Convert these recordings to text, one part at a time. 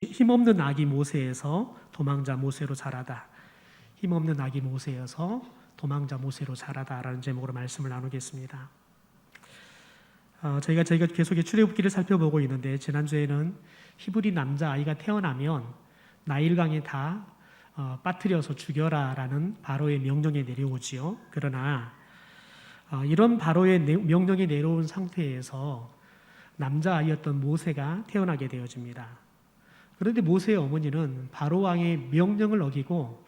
힘없는 아기 모세에서 도망자 모세로 자라다. 힘없는 아기 모세여서 도망자 모세로 자라다라는 제목으로 말씀을 나누겠습니다. 저희가 계속 출애굽기를 살펴보고 있는데, 지난주에는 히브리 남자 아이가 태어나면 나일강에 다 빠뜨려서 죽여라라는 바로의 명령이 내려오지요. 그러나 이런 바로의 명령이 내려온 상태에서 남자 아이였던 모세가 태어나게 되어집니다. 그런데 모세의 어머니는 바로 왕의 명령을 어기고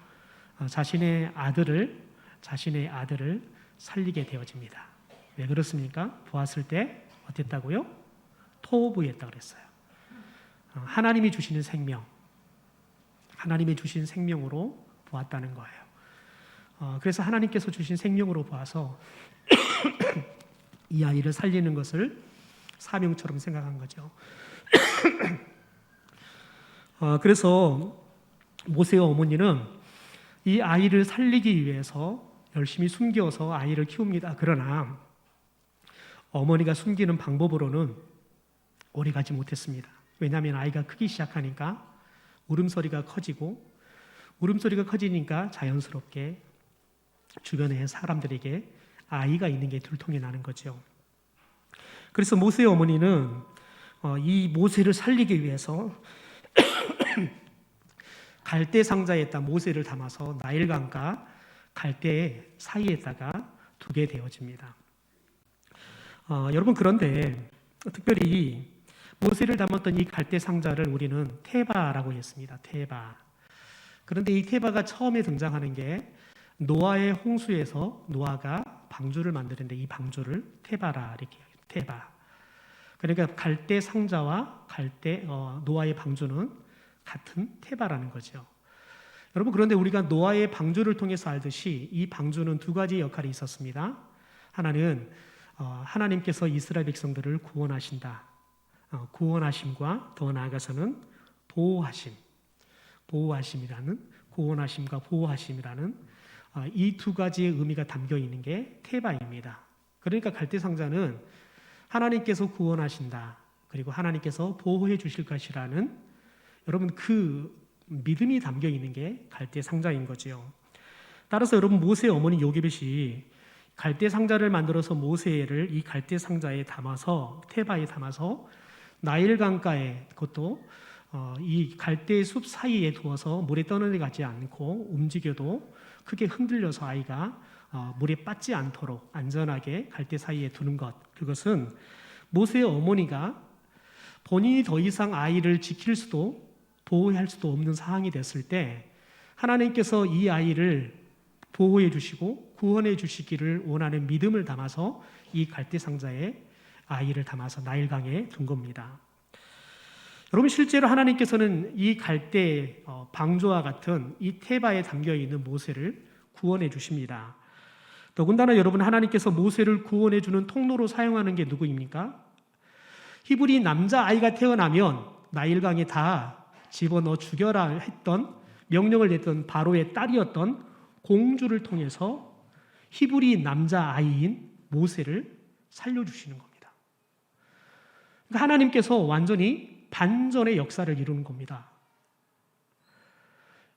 자신의 아들을 살리게 되어집니다. 왜 그렇습니까? 보았을 때 어땠다고요? 토부했다고 그랬어요. 하나님이 주시는 생명, 하나님이 주신 생명으로 보았다는 거예요. 그래서 하나님께서 주신 생명으로 보아서 이 아이를 살리는 것을 사명처럼 생각한 거죠. 그래서 모세의 어머니는 이 아이를 살리기 위해서 열심히 숨겨서 아이를 키웁니다. 그러나 어머니가 숨기는 방법으로는 오래 가지 못했습니다. 왜냐하면 아이가 크기 시작하니까 울음소리가 커지니까 자연스럽게 주변의 사람들에게 아이가 있는 게 들통이 나는 거죠. 그래서 모세의 어머니는 이 모세를 살리기 위해서 갈대 상자에다 모세를 담아서 나일강과 갈대 사이에다가 두게 되어집니다. 여러분, 그런데 특별히 모세를 담았던 이 갈대 상자를 우리는 테바라고 했습니다. 테바. 그런데 이 테바가 처음에 등장하는 게 노아의 홍수에서 노아가 방주를 만드는데, 이 방주를 테바라 이렇게 해요. 테바. 그러니까 갈대 상자와 노아의 방주는 같은 테바라는 거죠. 여러분, 그런데 우리가 노아의 방주를 통해서 알듯이 이 방주는 두 가지 역할이 있었습니다. 하나는 하나님께서 이스라엘 백성들을 구원하신다. 구원하심과 더 나아가서는 보호하심이라는 구원하심과 보호하심이라는 이 두 가지의 의미가 담겨 있는 게 테바입니다. 그러니까 갈대 상자는 하나님께서 구원하신다, 그리고 하나님께서 보호해 주실 것이라는 여러분 그 믿음이 담겨 있는 게 갈대 상자인 거지요. 따라서 여러분, 모세의 어머니 요게벳이 갈대 상자를 만들어서 모세를 이 갈대 상자에 담아서 테바에 담아서 나일강가에, 그것도 이 갈대 숲 사이에 두어서 물에 떠내려가지 않고 움직여도 크게 흔들려서 아이가 물에 빠지지 않도록 안전하게 갈대 사이에 두는 것, 그것은 모세의 어머니가 본인이 더 이상 아이를 지킬 수도 보호할 수도 없는 상황이 됐을 때 하나님께서 이 아이를 보호해 주시고 구원해 주시기를 원하는 믿음을 담아서 이 갈대 상자에 아이를 담아서 나일강에 둔 겁니다. 여러분, 실제로 하나님께서는 이 갈대 방주와 같은 이 테바에 담겨 있는 모세를 구원해 주십니다. 더군다나 여러분, 하나님께서 모세를 구원해 주는 통로로 사용하는 게 누구입니까? 히브리 남자아이가 태어나면 나일강에 다 집어넣어 죽여라 했던, 명령을 냈던 바로의 딸이었던 공주를 통해서 히브리 남자아이인 모세를 살려주시는 겁니다. 그러니까 하나님께서 완전히 반전의 역사를 이루는 겁니다.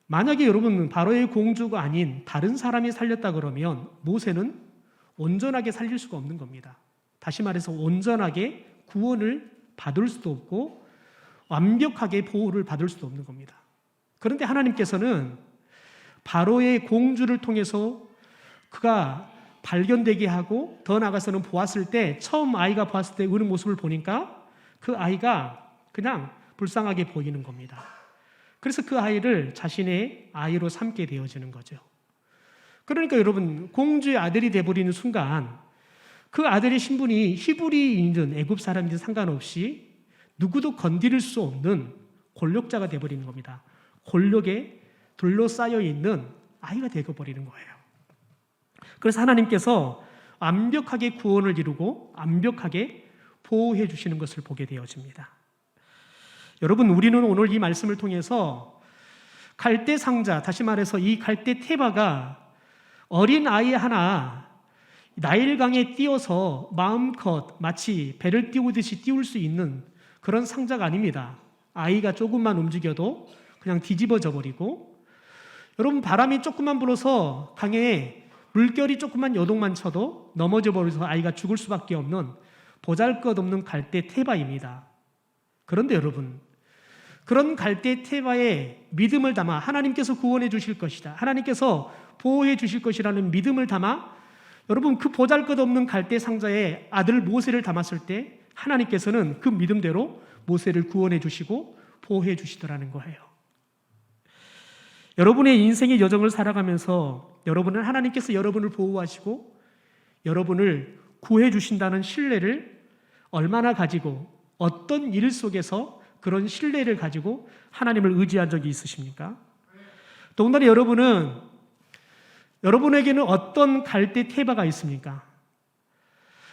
만약에 여러분 바로의 공주가 아닌 다른 사람이 살렸다 그러면 모세는 온전하게 살릴 수가 없는 겁니다. 다시 말해서 온전하게 구원을 받을 수도 없고 완벽하게 보호를 받을 수도 없는 겁니다. 그런데 하나님께서는 바로의 공주를 통해서 그가 발견되게 하고, 더 나아가서는 보았을 때, 처음 아이가 보았을 때 우는 모습을 보니까 그 아이가 그냥 불쌍하게 보이는 겁니다. 그래서 그 아이를 자신의 아이로 삼게 되어지는 거죠. 그러니까 여러분, 공주의 아들이 되어버리는 순간 그 아들의 신분이 히브리인이든 애굽 사람이든 상관없이 누구도 건드릴 수 없는 권력자가 되어버리는 겁니다. 권력에 둘러싸여 있는 아이가 되어버리는 거예요. 그래서 하나님께서 완벽하게 구원을 이루고 완벽하게 보호해 주시는 것을 보게 되어집니다. 여러분, 우리는 오늘 이 말씀을 통해서 갈대 상자, 다시 말해서 이 갈대 테바가 어린 아이 하나 나일강에 띄어서 마음껏 마치 배를 띄우듯이 띄울 수 있는 그런 상자가 아닙니다. 아이가 조금만 움직여도 그냥 뒤집어져 버리고, 여러분 바람이 조금만 불어서 강에 물결이 조금만 요동만 쳐도 넘어져 버려서 아이가 죽을 수밖에 없는 보잘것없는 갈대 테바입니다. 그런데 여러분, 그런 갈대 테바에 믿음을 담아 하나님께서 구원해 주실 것이다, 하나님께서 보호해 주실 것이라는 믿음을 담아 여러분 그 보잘것없는 갈대 상자에 아들 모세를 담았을 때 하나님께서는 그 믿음대로 모세를 구원해 주시고 보호해 주시더라는 거예요. 여러분의 인생의 여정을 살아가면서 여러분은 하나님께서 여러분을 보호하시고 여러분을 구해 주신다는 신뢰를 얼마나 가지고, 어떤 일 속에서 그런 신뢰를 가지고 하나님을 의지한 적이 있으십니까? 더군다나 여러분에게는 어떤 갈대 테바가 있습니까?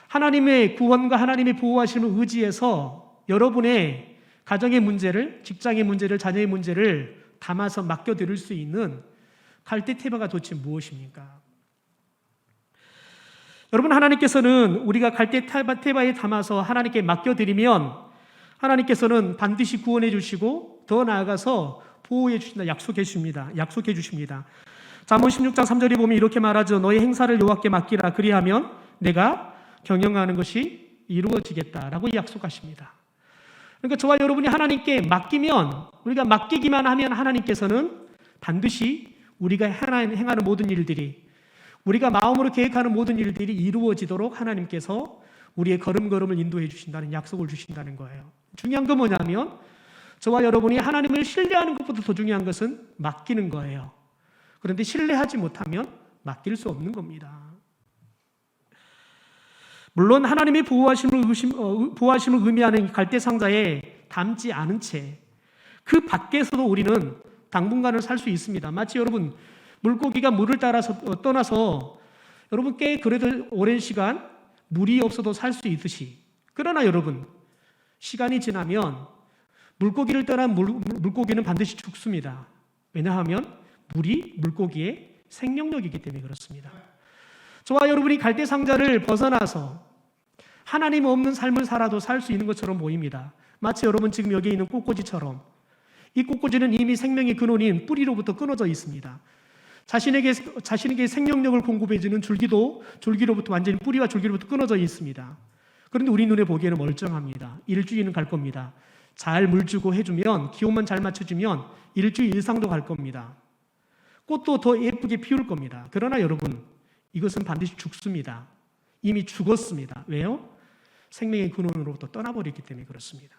하나님의 구원과 하나님의 보호하심을 의지해서 여러분의 가정의 문제를, 직장의 문제를, 자녀의 문제를 담아서 맡겨드릴 수 있는 갈대 테바가 도대체 무엇입니까? 여러분, 하나님께서는 우리가 갈대 테바에 담아서 하나님께 맡겨드리면 하나님께서는 반드시 구원해 주시고 더 나아가서 보호해 주신다 약속해 주십니다. 잠언 16장 3절에 보면 이렇게 말하죠. 너의 행사를 여호와께 맡기라. 그리하면 내가 경영하는 것이 이루어지겠다라고 약속하십니다. 그러니까 저와 여러분이 하나님께 맡기면, 우리가 맡기기만 하면 하나님께서는 반드시 우리가 행하는 모든 일들이, 우리가 마음으로 계획하는 모든 일들이 이루어지도록 하나님께서 우리의 걸음걸음을 인도해 주신다는 약속을 주신다는 거예요. 중요한 건 뭐냐면 저와 여러분이 하나님을 신뢰하는 것보다 더 중요한 것은 맡기는 거예요. 그런데 신뢰하지 못하면 맡길 수 없는 겁니다. 물론 하나님의 보호하심을 의미하는 갈대 상자에 담지 않은 채 그 밖에서도 우리는 당분간은 살 수 있습니다. 마치 여러분 물고기가 물을 따라서 떠나서 여러분 꽤 그래도 오랜 시간 물이 없어도 살 수 있듯이, 그러나 여러분 시간이 지나면 물고기를 떠난 물고기는 반드시 죽습니다. 왜냐하면 물이 물고기의 생명력이기 때문에 그렇습니다. 저와 여러분이 갈대 상자를 벗어나서 하나님 없는 삶을 살아도 살 수 있는 것처럼 보입니다. 마치 여러분 지금 여기 있는 꽃꽂이처럼, 이 꽃꽂이는 이미 생명의 근원인 뿌리로부터 끊어져 있습니다. 자신에게 생명력을 공급해주는 줄기로부터 완전히 뿌리와 줄기로부터 끊어져 있습니다. 그런데 우리 눈에 보기에는 멀쩡합니다. 일주일은 갈 겁니다. 잘 물 주고 해주면, 기온만 잘 맞춰주면 일주일 이상도 갈 겁니다. 꽃도 더 예쁘게 피울 겁니다. 그러나 여러분, 이것은 반드시 죽습니다. 이미 죽었습니다. 왜요? 생명의 근원으로부터 떠나버렸기 때문에 그렇습니다.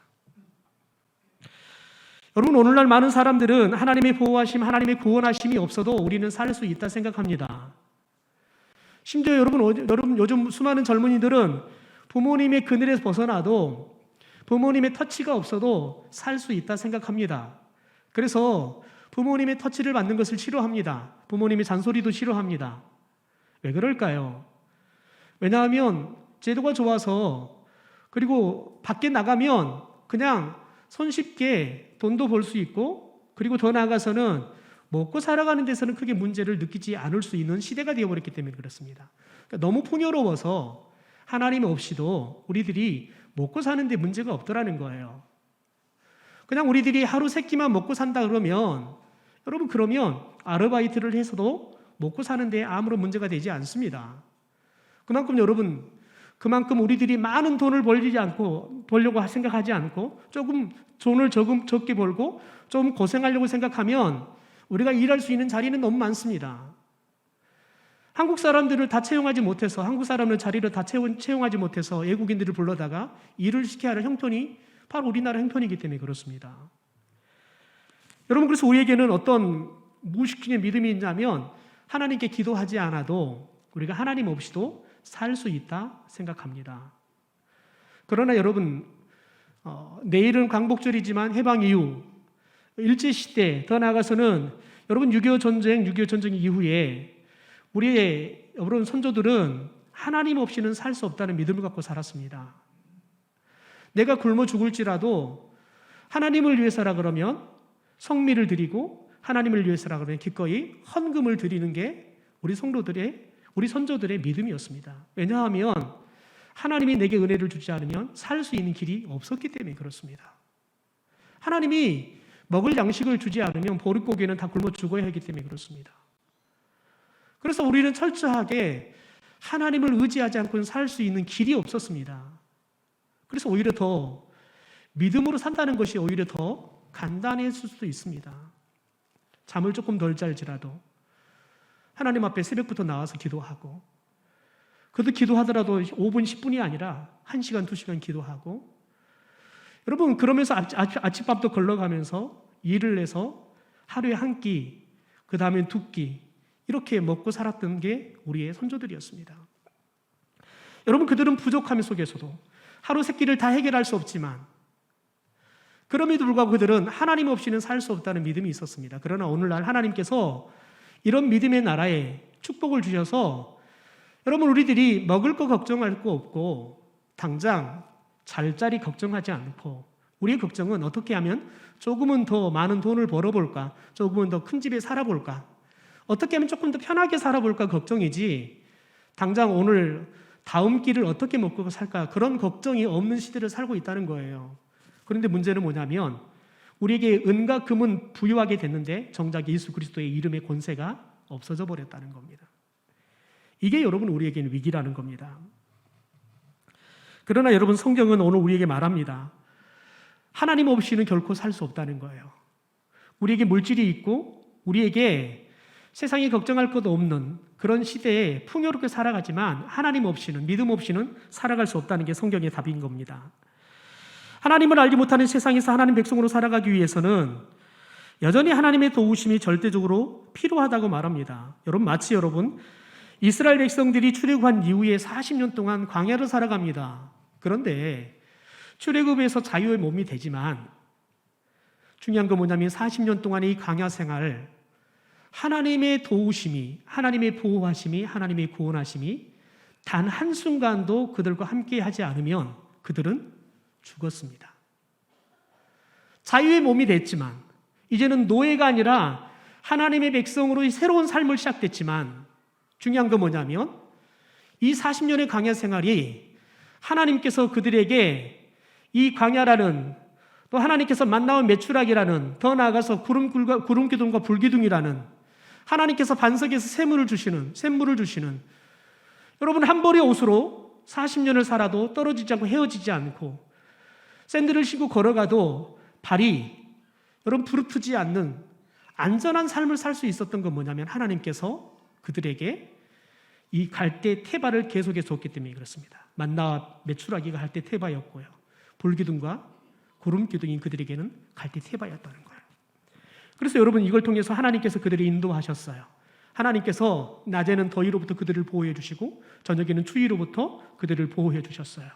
여러분, 오늘날 많은 사람들은 하나님의 보호하심, 하나님의 구원하심이 없어도 우리는 살 수 있다 생각합니다. 심지어 여러분 요즘 수많은 젊은이들은 부모님의 그늘에서 벗어나도, 부모님의 터치가 없어도 살 수 있다 생각합니다. 그래서 부모님의 터치를 받는 것을 싫어합니다. 부모님의 잔소리도 싫어합니다. 왜 그럴까요? 왜냐하면 제도가 좋아서, 그리고 밖에 나가면 그냥 손쉽게 돈도 벌 수 있고, 그리고 더 나아가서는 먹고 살아가는 데서는 크게 문제를 느끼지 않을 수 있는 시대가 되어버렸기 때문에 그렇습니다. 그러니까 너무 풍요로워서 하나님 없이도 우리들이 먹고 사는 데 문제가 없더라는 거예요. 그냥 우리들이 하루 세 끼만 먹고 산다 그러면, 여러분 그러면 아르바이트를 해서도 먹고 사는 데 아무런 문제가 되지 않습니다. 그만큼 우리들이 많은 돈을 벌려고 생각하지 않고 돈을 적게 벌고 좀 고생하려고 생각하면 우리가 일할 수 있는 자리는 너무 많습니다. 한국 사람들을 다 채용하지 못해서, 한국 사람들 자리를 다 채용하지 못해서 외국인들을 불러다가 일을 시켜야 하는 형편이 바로 우리나라 형편이기 때문에 그렇습니다. 여러분, 그래서 우리에게는 어떤 무의식적인 믿음이 있냐면 하나님께 기도하지 않아도 우리가 하나님 없이도 살 수 있다 생각합니다. 그러나 여러분, 내일은 광복절이지만 해방 이후 일제시대, 더 나아가서는 여러분 6.25 전쟁 이후에 우리의 여러분 선조들은 하나님 없이는 살 수 없다는 믿음을 갖고 살았습니다. 내가 굶어 죽을지라도 하나님을 위해서라 그러면 성미를 드리고, 하나님을 위해서라 그러면 기꺼이 헌금을 드리는 게 우리 선조들의 믿음이었습니다. 왜냐하면 하나님이 내게 은혜를 주지 않으면 살 수 있는 길이 없었기 때문에 그렇습니다. 하나님이 먹을 양식을 주지 않으면 보릿고개는 다 굶어 죽어야 하기 때문에 그렇습니다. 그래서 우리는 철저하게 하나님을 의지하지 않고는 살 수 있는 길이 없었습니다. 그래서 오히려 더 믿음으로 산다는 것이 오히려 더 간단했을 수도 있습니다. 잠을 조금 덜 잘지라도 하나님 앞에 새벽부터 나와서 기도하고, 그것도 기도하더라도 5분, 10분이 아니라 1시간, 2시간 기도하고, 여러분 그러면서 아침밥도 걸러가면서 일을 해서 하루에 한 끼, 그 다음에 2끼 이렇게 먹고 살았던 게 우리의 선조들이었습니다. 여러분 그들은 부족함 속에서도 하루 3끼를 다 해결할 수 없지만 그럼에도 불구하고 그들은 하나님 없이는 살 수 없다는 믿음이 있었습니다. 그러나 오늘날 하나님께서 이런 믿음의 나라에 축복을 주셔서 여러분 우리들이 먹을 거 걱정할 거 없고 당장 잘자리 걱정하지 않고 우리의 걱정은 어떻게 하면 조금은 더 많은 돈을 벌어볼까, 조금은 더 큰 집에 살아볼까, 어떻게 하면 조금 더 편하게 살아볼까 걱정이지, 당장 오늘 다음 끼를 어떻게 먹고 살까 그런 걱정이 없는 시대를 살고 있다는 거예요. 그런데 문제는 뭐냐면 우리에게 은과 금은 부유하게 됐는데 정작 예수 그리스도의 이름의 권세가 없어져 버렸다는 겁니다. 이게 여러분 우리에게는 위기라는 겁니다. 그러나 여러분 성경은 오늘 우리에게 말합니다. 하나님 없이는 결코 살 수 없다는 거예요. 우리에게 물질이 있고 우리에게 세상에 걱정할 것도 없는 그런 시대에 풍요롭게 살아가지만 하나님 없이는, 믿음 없이는 살아갈 수 없다는 게 성경의 답인 겁니다. 하나님을 알지 못하는 세상에서 하나님 백성으로 살아가기 위해서는 여전히 하나님의 도우심이 절대적으로 필요하다고 말합니다. 마치 여러분 이스라엘 백성들이 출애굽한 이후에 40년 동안 광야를 살아갑니다. 그런데 출애굽에서 자유의 몸이 되지만 중요한 건 뭐냐면 40년 동안의 이 광야 생활, 하나님의 도우심이, 하나님의 보호하심이, 하나님의 구원하심이 단 한순간도 그들과 함께 하지 않으면 그들은 죽었습니다. 자유의 몸이 됐지만 이제는 노예가 아니라 하나님의 백성으로 새로운 삶을 시작됐지만 중요한 건 뭐냐면 이 40년의 광야 생활이 하나님께서 그들에게 이 광야라는, 또 하나님께서 만나온 메추라기라는, 더 나아가서 구름 기둥과 불 기둥이라는, 하나님께서 반석에서 샘물을 주시는 여러분 한 벌의 옷으로 40년을 살아도 떨어지지 않고 헤어지지 않고 샌들을 신고 걸어가도 발이 여러분 부르트지 않는 안전한 삶을 살 수 있었던 건 뭐냐면 하나님께서 그들에게 이 갈대 테바를 계속해서 줬기 때문에 그렇습니다. 만나와 메추라기가 갈대 테바였고요, 불기둥과 구름 기둥인 그들에게는 갈대 테바였다는 거예요. 그래서 여러분 이걸 통해서 하나님께서 그들을 인도하셨어요. 하나님께서 낮에는 더위로부터 그들을 보호해 주시고 저녁에는 추위로부터 그들을 보호해 주셨어요.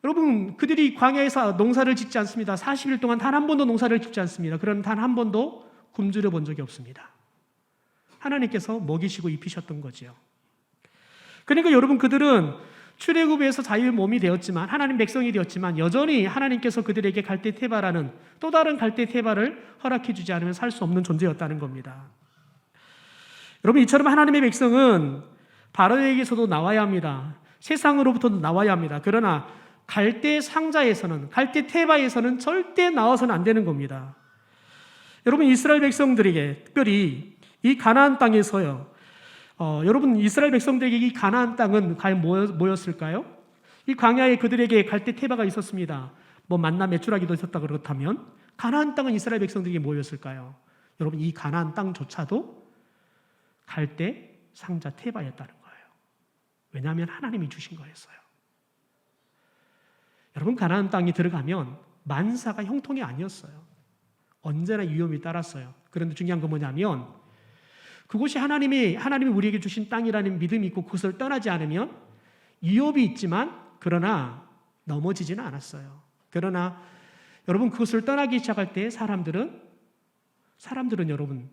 여러분 그들이 광야에서 농사를 짓지 않습니다. 40일 동안 단 한 번도 농사를 짓지 않습니다. 그런 단 한 번도 굶주려 본 적이 없습니다. 하나님께서 먹이시고 입히셨던 거지요. 그러니까 여러분 그들은 출애굽에서 자유의 몸이 되었지만, 하나님 백성이 되었지만 여전히 하나님께서 그들에게 갈대 테바라는 또 다른 갈대 테바를 허락해 주지 않으면 살 수 없는 존재였다는 겁니다. 여러분 이처럼 하나님의 백성은 바로에게서도 나와야 합니다. 세상으로부터도 나와야 합니다. 그러나 갈대 상자에서는, 갈대 테바에서는 절대 나와서는 안 되는 겁니다. 여러분 이스라엘 백성들에게 특별히 이 가나안 땅에서요, 여러분 이스라엘 백성들에게 이 가나안 땅은 과연 뭐였을까요? 이 광야에 그들에게 갈대 테바가 있었습니다. 만나 메추라기도 있었다 그렇다면 가나안 땅은 이스라엘 백성들에게 뭐였을까요? 여러분 이 가나안 땅조차도 갈대 상자 테바였다는 거예요. 왜냐하면 하나님이 주신 거였어요. 여러분 가나안 땅에 들어가면 만사가 형통이 아니었어요. 언제나 위험이 따랐어요. 그런데 중요한 건 뭐냐면 그곳이 하나님이 우리에게 주신 땅이라는 믿음이 있고 그것을 떠나지 않으면 위협이 있지만 그러나 넘어지지는 않았어요. 그러나 여러분 그것을 떠나기 시작할 때 사람들은 여러분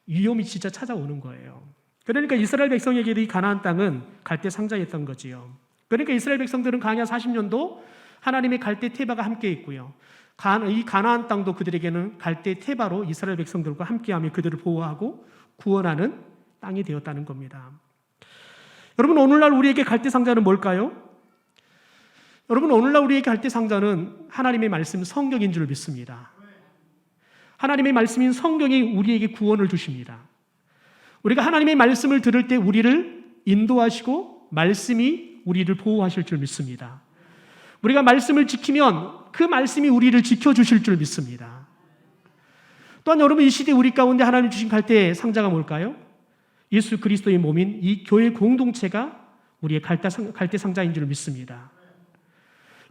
위험이 진짜 찾아오는 거예요. 그러니까 이스라엘 백성에게도 이 가나안 땅은 갈대 상자였던 거지요. 그러니까 이스라엘 백성들은 광야 40년도 하나님의 갈대 테바가 함께 있고요, 이 가나안 땅도 그들에게는 갈대 테바로 이스라엘 백성들과 함께하며 그들을 보호하고 구원하는 땅이 되었다는 겁니다. 여러분 오늘날 우리에게 갈대 상자는 뭘까요? 여러분, 오늘날 우리에게 갈대상자는 하나님의 말씀 성경인 줄 믿습니다. 하나님의 말씀인 성경이 우리에게 구원을 주십니다. 우리가 하나님의 말씀을 들을 때 우리를 인도하시고 말씀이 우리를 보호하실 줄 믿습니다. 우리가 말씀을 지키면 그 말씀이 우리를 지켜주실 줄 믿습니다. 또한 여러분, 이 시대 우리 가운데 하나님 주신 갈대상자가 뭘까요? 예수 그리스도의 몸인 이 교회 공동체가 우리의 갈대상자인 줄 믿습니다.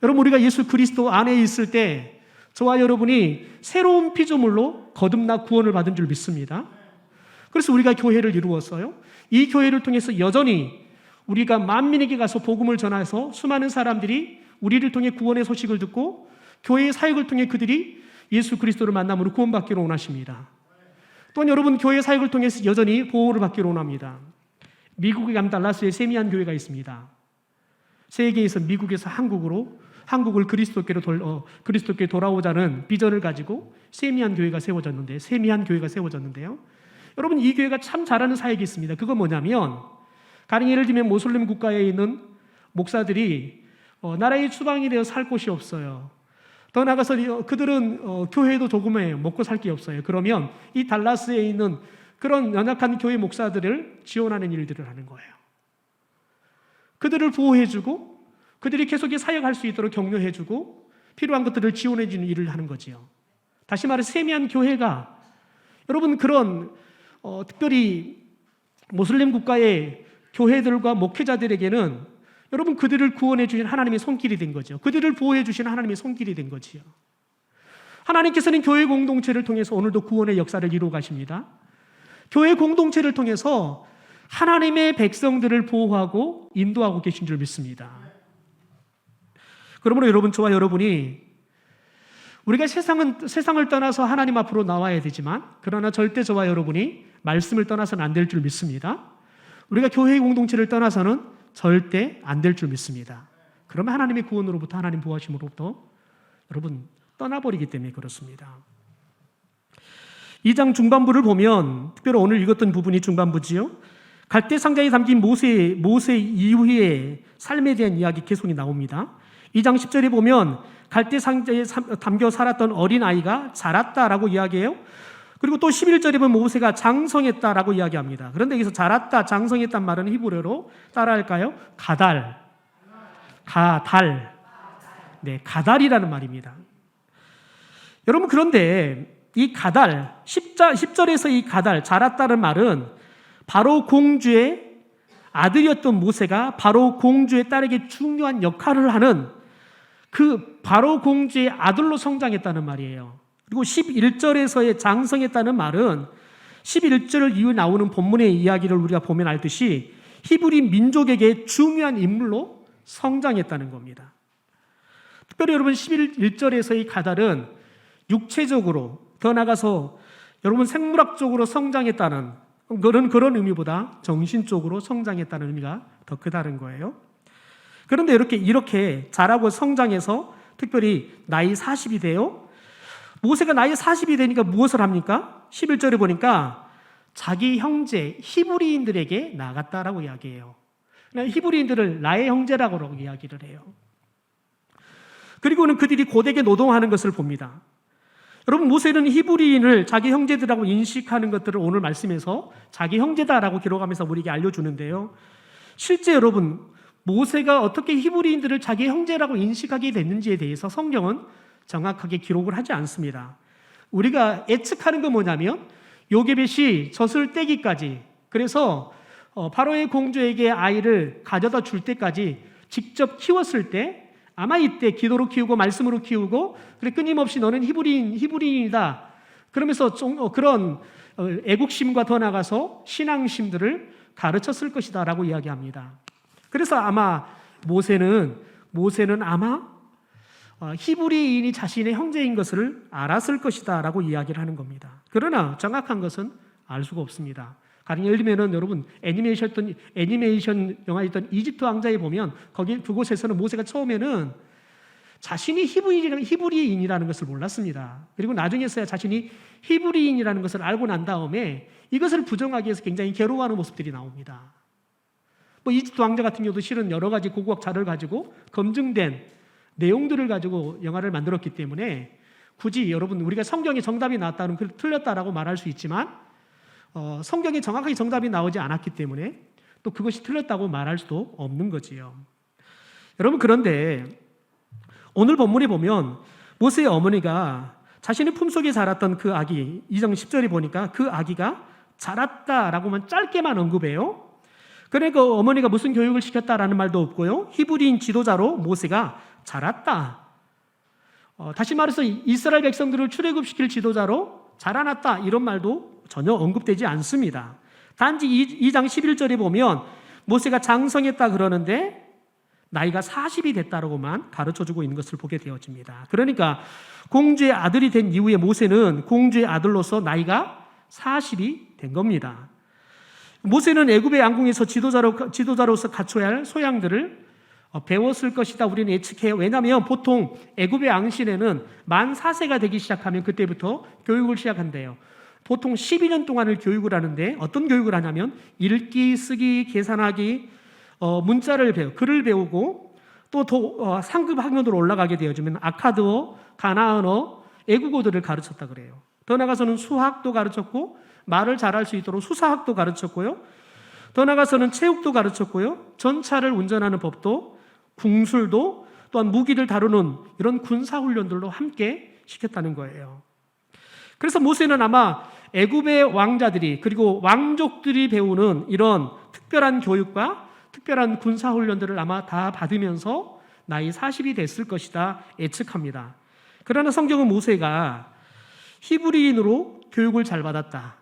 여러분, 우리가 예수 그리스도 안에 있을 때 저와 여러분이 새로운 피조물로 거듭나 구원을 받은 줄 믿습니다. 그래서 우리가 교회를 이루었어요. 이 교회를 통해서 여전히 우리가 만민에게 가서 복음을 전해서 수많은 사람들이 우리를 통해 구원의 소식을 듣고 교회의 사역을 통해 그들이 예수 그리스도를 만남으로 구원받기로 원하십니다. 또한 여러분, 교회 사역을 통해서 여전히 보호를 받기로 원합니다. 미국에 가면 달라스에 세미한 교회가 있습니다. 세계에서 미국에서 한국을 그리스도께 돌아오자는 비전을 가지고 세미한 교회가 세워졌는데요. 여러분, 이 교회가 참 잘하는 사역이 있습니다. 그건 뭐냐면, 가령 예를 들면 모슬림 국가에 있는 목사들이 나라의 추방이 되어 살 곳이 없어요. 더 나아가서 그들은 교회도 조금해 먹고 살 게 없어요. 그러면 이 달라스에 있는 그런 연약한 교회 목사들을 지원하는 일들을 하는 거예요. 그들을 보호해주고 그들이 계속 사역할 수 있도록 격려해주고 필요한 것들을 지원해주는 일을 하는 거지요. 다시 말해 세미한 교회가 여러분, 그런 특별히 모슬림 국가의 교회들과 목회자들에게는 여러분, 그들을 구원해 주신 하나님의 손길이 된 거죠. 그들을 보호해 주신 하나님의 손길이 된 거지요. 하나님께서는 교회 공동체를 통해서 오늘도 구원의 역사를 이루어 가십니다. 교회 공동체를 통해서 하나님의 백성들을 보호하고 인도하고 계신 줄 믿습니다. 그러므로 여러분, 저와 여러분이 우리가 세상을 떠나서 하나님 앞으로 나와야 되지만, 그러나 절대 저와 여러분이 말씀을 떠나서는 안 될 줄 믿습니다. 우리가 교회 공동체를 떠나서는 절대 안 될 줄 믿습니다. 그러면 하나님의 구원으로부터, 하나님 보호하심으로부터 여러분 떠나버리기 때문에 그렇습니다. 2장 중반부를 보면, 특별히 오늘 읽었던 부분이 중반부지요. 갈대상자에 담긴 모세 이후의 삶에 대한 이야기 계속이 나옵니다. 2장 10절에 보면 갈대상자에 담겨 살았던 어린아이가 자랐다라고 이야기해요. 그리고 또 11절에 보면 모세가 장성했다라고 이야기합니다. 그런데 여기서 자랐다, 장성했단 말은 히브리어로 따라할까요? 가달. 네, 가달이라는 말입니다. 여러분, 그런데 이 가달, 10절에서 이 가달, 자랐다는 말은 바로 공주의 아들이었던 모세가 바로 공주의 딸에게 중요한 역할을 하는 그 바로 공주의 아들로 성장했다는 말이에요. 그리고 11절에서의 장성했다는 말은 11절 이후에 나오는 본문의 이야기를 우리가 보면 알듯이 히브리 민족에게 중요한 인물로 성장했다는 겁니다. 특별히 여러분, 11절에서의 가달은 육체적으로, 더 나아가서 여러분 생물학적으로 성장했다는 그런 의미보다 정신적으로 성장했다는 의미가 더 크다는 거예요. 그런데 이렇게 자라고 성장해서 특별히 나이 40이 돼요. 모세가 나이 40이 되니까 무엇을 합니까? 11절에 보니까 자기 형제 히브리인들에게 나갔다라고 이야기해요. 히브리인들을 나의 형제라고 이야기를 해요. 그리고는 그들이 고되게 노동하는 것을 봅니다. 여러분, 모세는 히브리인을 자기 형제들하고 인식하는 것들을 오늘 말씀에서 자기 형제다라고 기록하면서 우리에게 알려주는데요. 실제 여러분, 모세가 어떻게 히브리인들을 자기 형제라고 인식하게 됐는지에 대해서 성경은 정확하게 기록을 하지 않습니다. 우리가 예측하는 건 뭐냐면 요게벳이 젖을 떼기까지, 그래서 바로의 공주에게 아이를 가져다 줄 때까지 직접 키웠을 때 아마 이때 기도로 키우고 말씀으로 키우고 그래 끊임없이 너는 히브리인이다 그러면서 그런 애국심과 더 나가서 신앙심들을 가르쳤을 것이다 라고 이야기합니다. 그래서 아마 모세는 아마 히브리인이 자신의 형제인 것을 알았을 것이다 라고 이야기를 하는 겁니다. 그러나 정확한 것은 알 수가 없습니다. 가령 예를 들면 여러분 애니메이션 영화였던 이집트 왕자에 보면 그곳에서는 모세가 처음에는 자신이 히브리인이라는 것을 몰랐습니다. 그리고 나중에서야 자신이 히브리인이라는 것을 알고 난 다음에 이것을 부정하기 위해서 굉장히 괴로워하는 모습들이 나옵니다. 이집트 왕자 같은 경우도 실은 여러 가지 고고학 자료를 가지고 검증된 내용들을 가지고 영화를 만들었기 때문에 굳이 여러분 우리가 성경에 정답이 나왔다는 틀렸다라고 말할 수 있지만 성경에 정확하게 정답이 나오지 않았기 때문에 또 그것이 틀렸다고 말할 수도 없는 거지요. 여러분 그런데 오늘 본문에 보면 모세의 어머니가 자신의 품속에 자랐던 그 아기 2장 10절에 보니까 그 아기가 자랐다라고만 짧게만 언급해요. 그러니까 어머니가 무슨 교육을 시켰다라는 말도 없고요. 히브리인 지도자로 모세가 자랐다. 다시 말해서 이스라엘 백성들을 출애굽시킬 지도자로 자라났다 이런 말도 전혀 언급되지 않습니다. 단지 2장 11절에 보면 모세가 장성했다 그러는데 나이가 40이 됐다라고만 가르쳐주고 있는 것을 보게 되어집니다. 그러니까 공주의 아들이 된 이후에 모세는 공주의 아들로서 나이가 40이 된 겁니다. 모세는 애굽의 왕궁에서 지도자로서 갖춰야 할 소양들을 배웠을 것이다 우리는 예측해요. 왜냐하면 보통 애굽의 왕실에는 만 4세가 되기 시작하면 그때부터 교육을 시작한대요. 보통 12년 동안을 교육을 하는데 어떤 교육을 하냐면 읽기, 쓰기, 계산하기, 문자를 배우고 글을 배우고 또 더 상급 학년으로 올라가게 되어지면 아카드어, 가나안어, 애국어들을 가르쳤다 그래요. 더 나아가서는 수학도 가르쳤고 말을 잘할 수 있도록 수사학도 가르쳤고요. 더 나아가서는 체육도 가르쳤고요. 전차를 운전하는 법도 궁술도 또한 무기를 다루는 이런 군사훈련들도 함께 시켰다는 거예요. 그래서 모세는 아마 애굽의 왕자들이 그리고 왕족들이 배우는 이런 특별한 교육과 특별한 군사훈련들을 아마 다 받으면서 나이 40이 됐을 것이다 예측합니다. 그러나 성경은 모세가 히브리인으로 교육을 잘 받았다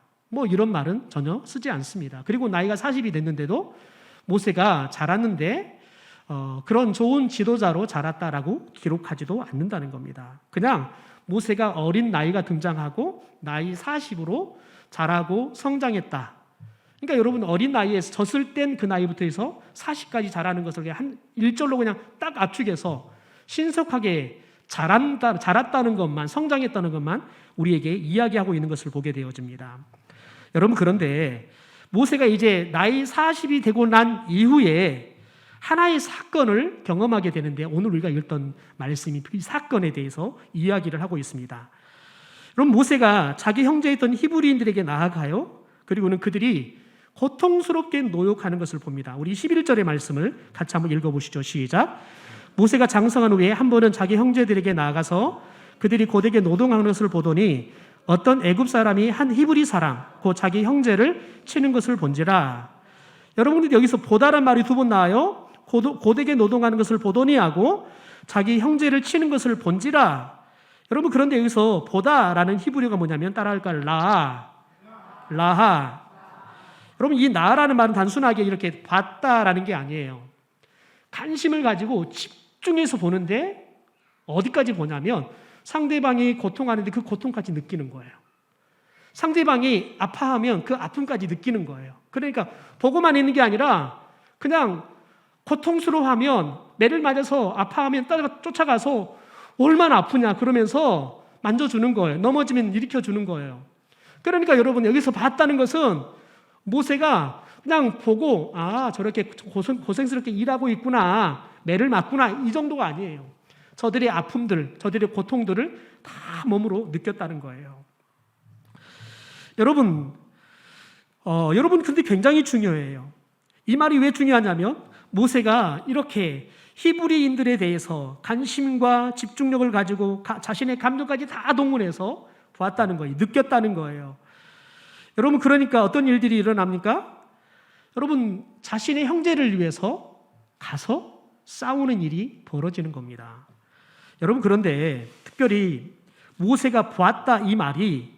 이런 말은 전혀 쓰지 않습니다. 그리고 나이가 40이 됐는데도 모세가 자랐는데 그런 좋은 지도자로 자랐다라고 기록하지도 않는다는 겁니다. 그냥 모세가 어린 나이가 등장하고 나이 40으로 자라고 성장했다. 그러니까 여러분 어린 나이에 졌을 땐 그 나이부터 해서 40까지 자라는 것을 한 일절로 그냥 딱 압축해서 신속하게 자랐다는 것만 성장했다는 것만 우리에게 이야기하고 있는 것을 보게 되어집니다. 여러분 그런데 모세가 이제 나이 40이 되고 난 이후에 하나의 사건을 경험하게 되는데 오늘 우리가 읽던 말씀이 이 사건에 대해서 이야기를 하고 있습니다. 그럼 모세가 자기 형제였던 히브리인들에게 나아가요. 그리고는 그들이 고통스럽게 노역하는 것을 봅니다. 우리 11절의 말씀을 같이 한번 읽어보시죠. 시작. 모세가 장성한 후에 한 번은 자기 형제들에게 나아가서 그들이 고되게 노동하는 것을 보더니 어떤 애굽 사람이 한 히브리 사람 곧 자기 형제를 치는 것을 본지라. 여러분들 여기서 보다란 말이 두 번 나와요. 고되게 노동하는 것을 보더니 하고 자기 형제를 치는 것을 본지라. 여러분 그런데 여기서 보다라는 히브리어가 뭐냐면 따라할까요? 라하. 여러분 이 나라는 말은 단순하게 이렇게 봤다라는 게 아니에요. 관심을 가지고 집중해서 보는데 어디까지 보냐면 상대방이 고통하는데 그 고통까지 느끼는 거예요. 상대방이 아파하면 그 아픔까지 느끼는 거예요. 그러니까 보고만 있는 게 아니라 그냥 고통스러워하면 매를 맞아서 아파하면 쫓아가서 얼마나 아프냐 그러면서 만져주는 거예요. 넘어지면 일으켜주는 거예요. 그러니까 여러분 여기서 봤다는 것은 모세가 그냥 보고 저렇게 고생스럽게 일하고 있구나 매를 맞구나 이 정도가 아니에요. 저들의 아픔들, 저들의 고통들을 다 몸으로 느꼈다는 거예요. 여러분 근데 굉장히 중요해요. 이 말이 왜 중요하냐면 모세가 이렇게 히브리인들에 대해서 관심과 집중력을 가지고 자신의 감정까지 다 동원해서 보았다는 거예요. 느꼈다는 거예요. 여러분 그러니까 어떤 일들이 일어납니까? 여러분 자신의 형제를 위해서 가서 싸우는 일이 벌어지는 겁니다. 여러분 그런데 특별히 모세가 보았다 이 말이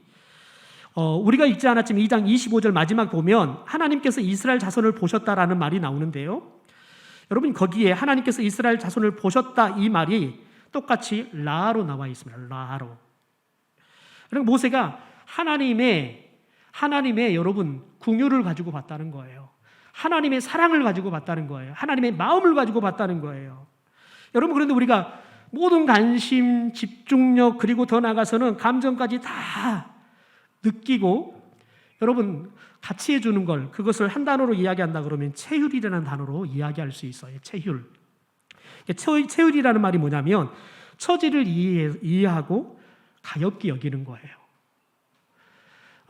우리가 읽지 않았지만 2장 25절 마지막 보면 하나님께서 이스라엘 자손을 보셨다라는 말이 나오는데요. 여러분 거기에 하나님께서 이스라엘 자손을 보셨다 이 말이 똑같이 라로 나와 있습니다. 라로. 그러니까 모세가 하나님의 여러분 긍휼을 가지고 봤다는 거예요. 하나님의 사랑을 가지고 봤다는 거예요. 하나님의 마음을 가지고 봤다는 거예요. 여러분 그런데 우리가 모든 관심, 집중력 그리고 더 나아가서는 감정까지 다 느끼고 여러분 같이 해주는 걸 그것을 한 단어로 이야기한다 그러면 체휼이라는 단어로 이야기할 수 있어요. 체휼. 채울이라는 말이 뭐냐면 처지를 이해하고 가볍게 여기는 거예요.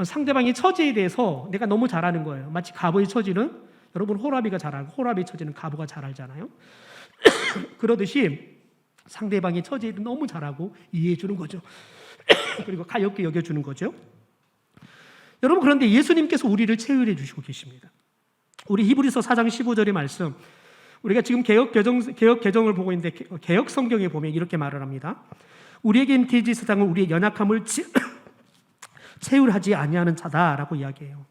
상대방의 처지에 대해서 내가 너무 잘 아는 거예요. 마치 가부의 처지는 여러분 호라비가 잘 알고 호라비의 처지는 가부가 잘 알잖아요. 그러듯이 상대방의 처지를 너무 잘 알고 이해해 주는 거죠. 그리고 가볍게 여겨주는 거죠. 여러분, 그런데 예수님께서 우리를 채울해 주시고 계십니다. 우리 히브리서 4장 15절의 말씀, 우리가 지금 개혁 개정을 보고 있는데 개혁 성경에 보면 이렇게 말을 합니다. 우리에겐 대지사장은 우리의 연약함을 채울하지 아니하는 자다라고 이야기해요.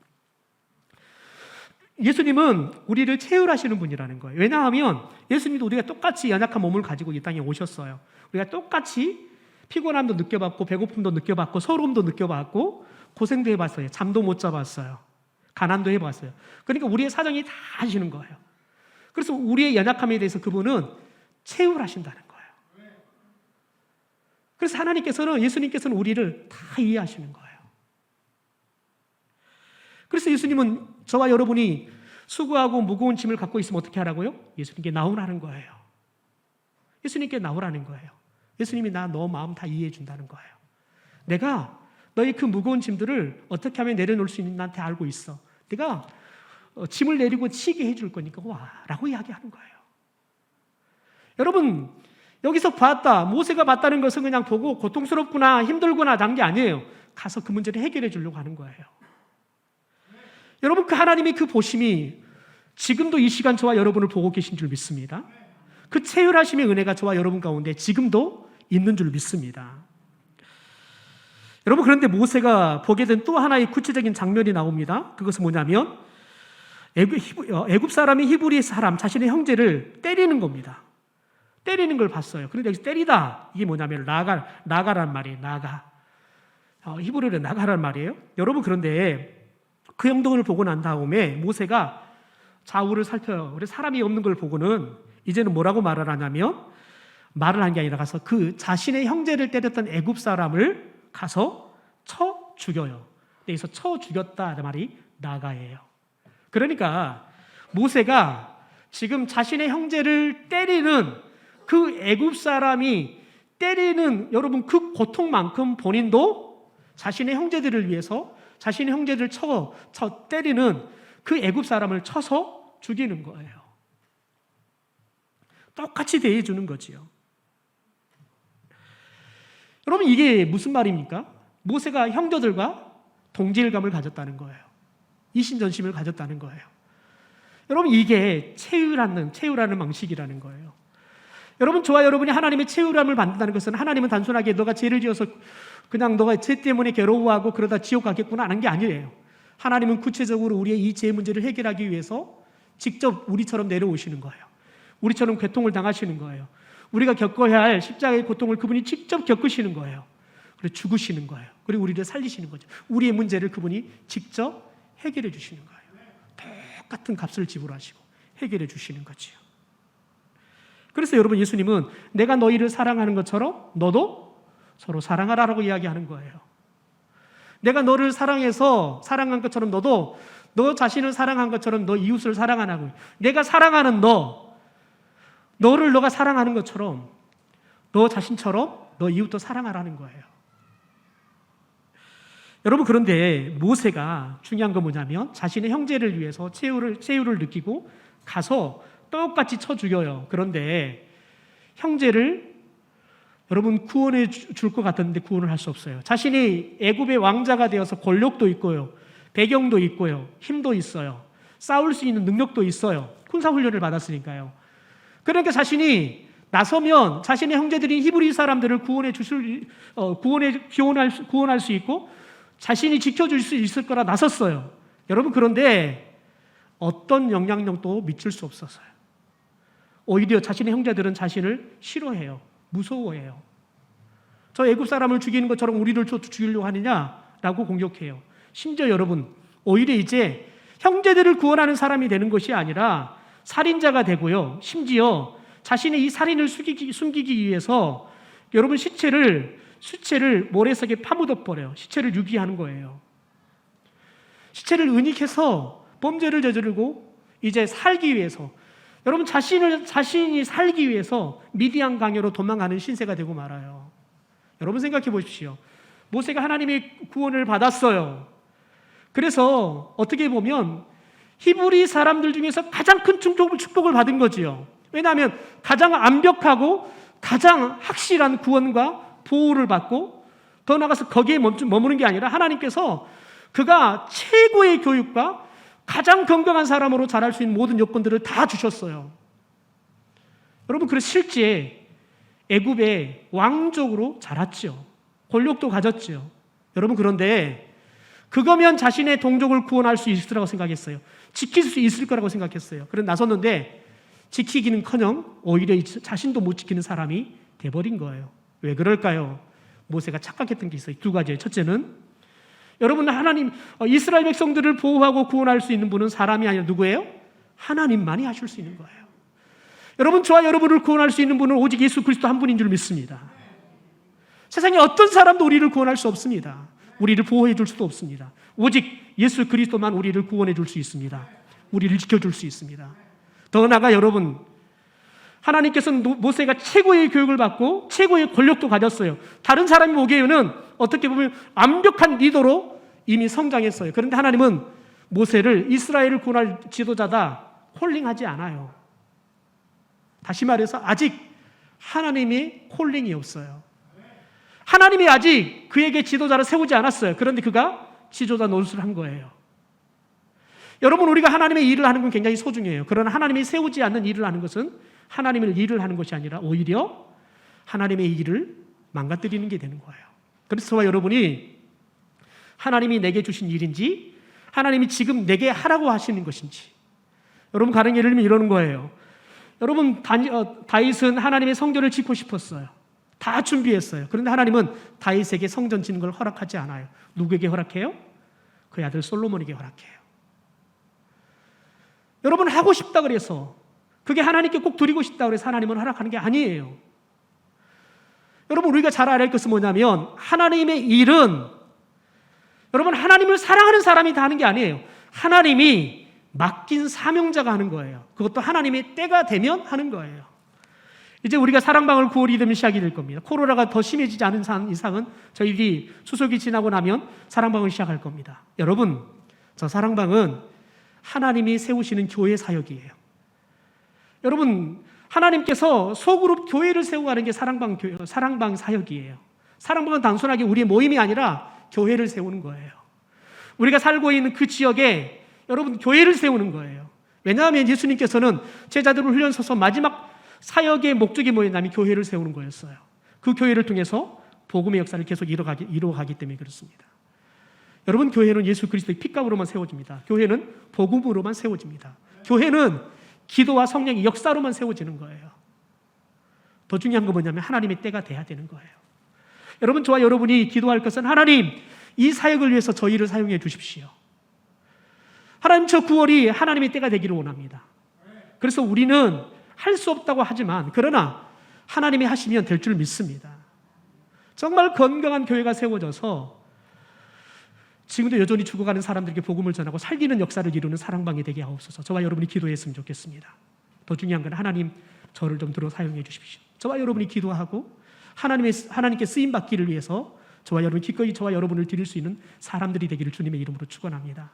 예수님은 우리를 채울하시는 분이라는 거예요. 왜냐하면 예수님도 우리가 똑같이 연약한 몸을 가지고 이 땅에 오셨어요. 우리가 똑같이 피곤함도 느껴봤고 배고픔도 느껴봤고 서러움도 느껴봤고 고생도 해봤어요. 잠도 못 자봤어요. 가난도 해봤어요. 그러니까 우리의 사정이 다 아시는 거예요. 그래서 우리의 연약함에 대해서 그분은 채울하신다는 거예요. 그래서 예수님께서는 우리를 다 이해하시는 거예요. 그래서 예수님은 저와 여러분이 수고하고 무거운 짐을 갖고 있으면 어떻게 하라고요? 예수님께 나오라는 거예요. 예수님께 나오라는 거예요. 예수님이 너 마음 다 이해해 준다는 거예요. 내가 너의 그 무거운 짐들을 어떻게 하면 내려놓을 수 있는지 나한테 알고 있어. 내가 짐을 내리고 치게 해줄 거니까 와 라고 이야기하는 거예요. 여러분, 여기서 모세가 봤다는 것은 그냥 보고 고통스럽구나 힘들구나 난 게 아니에요. 가서 그 문제를 해결해 주려고 하는 거예요. 여러분, 그 하나님의 그 보심이 지금도 이 시간 저와 여러분을 보고 계신 줄 믿습니다. 그 채울하심의 은혜가 저와 여러분 가운데 지금도 있는 줄 믿습니다. 여러분, 그런데 모세가 보게 된 또 하나의 구체적인 장면이 나옵니다. 그것은 뭐냐면 애굽 사람이 히브리 사람 자신의 형제를 때리는 겁니다. 때리는 걸 봤어요. 그런데 여기서 때리다 이게 뭐냐면 나가란 말이에요. 히브리어로 나가란 말이에요. 여러분, 그런데 그 행동을 보고 난 다음에 모세가 좌우를 살펴요. 그래서 사람이 없는 걸 보고는 이제는 뭐라고 말을 하냐면 말을 한 게 아니라 가서 그 자신의 형제를 때렸던 애굽 사람을 가서 쳐 죽여요. 여기서 쳐 죽였다 말이 나가예요. 그러니까 모세가 지금 자신의 형제를 때리는 그 애굽 사람이 때리는 여러분 그 고통만큼 본인도 자신의 형제들을 위해서 자신의 형제들을 때리는 그 애굽 사람을 쳐서 죽이는 거예요. 똑같이 대해주는 거지요. 여러분, 이게 무슨 말입니까? 모세가 형제들과 동질감을 가졌다는 거예요. 이신전심을 가졌다는 거예요. 여러분, 이게 채우라는 방식이라는 거예요. 여러분, 저와 여러분이 하나님의 채울함을 받는다는 것은 하나님은 단순하게 너가 죄를 지어서 그냥 너가 죄 때문에 괴로워하고 그러다 지옥 가겠구나 하는 게 아니에요. 하나님은 구체적으로 우리의 이 죄 문제를 해결하기 위해서 직접 우리처럼 내려오시는 거예요. 우리처럼 고통을 당하시는 거예요. 우리가 겪어야 할 십자가의 고통을 그분이 직접 겪으시는 거예요. 그리고 죽으시는 거예요. 그리고 우리를 살리시는 거죠. 우리의 문제를 그분이 직접 해결해 주시는 거예요. 똑같은 값을 지불하시고 해결해 주시는 거지요. 그래서 여러분, 예수님은 내가 너희를 사랑하는 것처럼 너도 서로 사랑하라라고 이야기하는 거예요. 내가 너를 사랑해서 사랑한 것처럼 너도 너 자신을 사랑한 것처럼 너 이웃을 사랑하라고. 내가 사랑하는 너를 너가 사랑하는 것처럼 너 자신처럼 너 이웃도 사랑하라는 거예요. 여러분, 그런데 모세가 중요한 건 뭐냐면 자신의 형제를 위해서 채울을 느끼고 가서 똑같이 쳐 죽여요. 그런데 형제를 여러분 구원해 줄 것 같았는데 구원을 할 수 없어요. 자신이 애굽의 왕자가 되어서 권력도 있고요. 배경도 있고요. 힘도 있어요. 싸울 수 있는 능력도 있어요. 군사훈련을 받았으니까요. 그러니까 자신이 나서면 자신의 형제들인 히브리 사람들을 구원할 수 있고 자신이 지켜줄 수 있을 거라 나섰어요. 여러분, 그런데 어떤 영향력도 미칠 수 없었어요. 오히려 자신의 형제들은 자신을 싫어해요. 무서워해요. 저 애굽 사람을 죽이는 것처럼 우리를 죽이려고 하느냐라고 공격해요. 심지어 여러분, 오히려 이제 형제들을 구원하는 사람이 되는 것이 아니라 살인자가 되고요. 심지어 자신의 이 살인을 숨기기 위해서 여러분 시체를 모래석에 파묻어 버려요. 시체를 유기하는 거예요. 시체를 은닉해서 범죄를 저지르고 이제 살기 위해서 여러분 자신이 살기 위해서 미디안 강요로 도망가는 신세가 되고 말아요. 여러분 생각해 보십시오. 모세가 하나님의 구원을 받았어요. 그래서 어떻게 보면 히브리 사람들 중에서 가장 큰 축복을 받은 거지요. 왜냐하면 가장 완벽하고 가장 확실한 구원과 보호를 받고 더 나아가서 거기에 머무는 게 아니라 하나님께서 그가 최고의 교육과 가장 건강한 사람으로 자랄 수 있는 모든 요건들을 다 주셨어요. 여러분, 그래서 실제 애굽의 왕족으로 자랐죠. 권력도 가졌죠. 여러분, 그런데 그거면 자신의 동족을 구원할 수 있을 거라고 생각했어요. 지킬 수 있을 거라고 생각했어요. 그런데 나섰는데 지키기는커녕 오히려 자신도 못 지키는 사람이 돼버린 거예요. 왜 그럴까요? 모세가 착각했던 게 있어요. 두 가지예요. 첫째는 여러분, 하나님 이스라엘 백성들을 보호하고 구원할 수 있는 분은 사람이 아니라 누구예요? 하나님만이 하실 수 있는 거예요. 여러분, 저와 여러분을 구원할 수 있는 분은 오직 예수 그리스도 한 분인 줄 믿습니다. 세상에 어떤 사람도 우리를 구원할 수 없습니다. 우리를 보호해 줄 수도 없습니다. 오직 예수 그리스도만 우리를 구원해 줄 수 있습니다. 우리를 지켜줄 수 있습니다. 더 나아가 여러분, 하나님께서는 모세가 최고의 교육을 받고 최고의 권력도 가졌어요. 다른 사람이 보기에는 어떻게 보면 완벽한 리더로 이미 성장했어요. 그런데 하나님은 모세를 이스라엘을 구원할 지도자다 콜링하지 않아요. 다시 말해서 아직 하나님의 콜링이 없어요. 하나님이 아직 그에게 지도자를 세우지 않았어요. 그런데 그가 지도자 노릇을 한 거예요. 여러분, 우리가 하나님의 일을 하는 건 굉장히 소중해요. 그러나 하나님이 세우지 않는 일을 하는 것은 하나님의 일을 하는 것이 아니라 오히려 하나님의 일을 망가뜨리는 게 되는 거예요. 그래서 저와 여러분이 하나님이 내게 주신 일인지 하나님이 지금 내게 하라고 하시는 것인지, 여러분 가령 예를 들면 이러는 거예요. 여러분, 다윗은 하나님의 성전을 짓고 싶었어요. 다 준비했어요. 그런데 하나님은 다윗에게 성전 짓는 걸 허락하지 않아요. 누구에게 허락해요? 그의 아들 솔로몬에게 허락해요. 여러분, 하고 싶다 그래서 그게 하나님께 꼭 드리고 싶다 그래서 하나님은 허락하는 게 아니에요. 여러분, 우리가 잘 알아야 할 것은 뭐냐면 하나님의 일은 여러분 하나님을 사랑하는 사람이 다 하는 게 아니에요. 하나님이 맡긴 사명자가 하는 거예요. 그것도 하나님의 때가 되면 하는 거예요. 이제 우리가 사랑방을 9월이 되면 시작이 될 겁니다. 코로나가 더 심해지지 않은 이상은 저희들이 추석이 지나고 나면 사랑방을 시작할 겁니다. 여러분, 저 사랑방은 하나님이 세우시는 교회 사역이에요. 여러분, 하나님께서 소그룹 교회를 세우는 게 사랑방 사역이에요. 사랑방은 단순하게 우리의 모임이 아니라 교회를 세우는 거예요. 우리가 살고 있는 그 지역에 여러분 교회를 세우는 거예요. 왜냐하면 예수님께서는 제자들을 훈련시켜서 마지막 사역의 목적이 뭐였냐면 교회를 세우는 거였어요. 그 교회를 통해서 복음의 역사를 계속 이루어가기 때문에 그렇습니다. 여러분, 교회는 예수 그리스도의 피값으로만 세워집니다. 교회는 복음으로만 세워집니다. 교회는 기도와 성령의 역사로만 세워지는 거예요. 더 중요한 건 뭐냐면 하나님의 때가 돼야 되는 거예요. 여러분, 저와 여러분이 기도할 것은 하나님, 이 사역을 위해서 저희를 사용해 주십시오. 하나님, 저 9월이 하나님의 때가 되기를 원합니다. 그래서 우리는 할 수 없다고 하지만 그러나 하나님이 하시면 될 줄 믿습니다. 정말 건강한 교회가 세워져서 지금도 여전히 죽어가는 사람들에게 복음을 전하고 살리는 역사를 이루는 사랑방이 되게 하옵소서. 저와 여러분이 기도했으면 좋겠습니다. 더 중요한 건 하나님, 저를 좀 들어 사용해 주십시오. 저와 여러분이 기도하고 하나님께 쓰임 받기를 위해서 저와 여러분이 기꺼이 저와 여러분을 드릴 수 있는 사람들이 되기를 주님의 이름으로 축원합니다.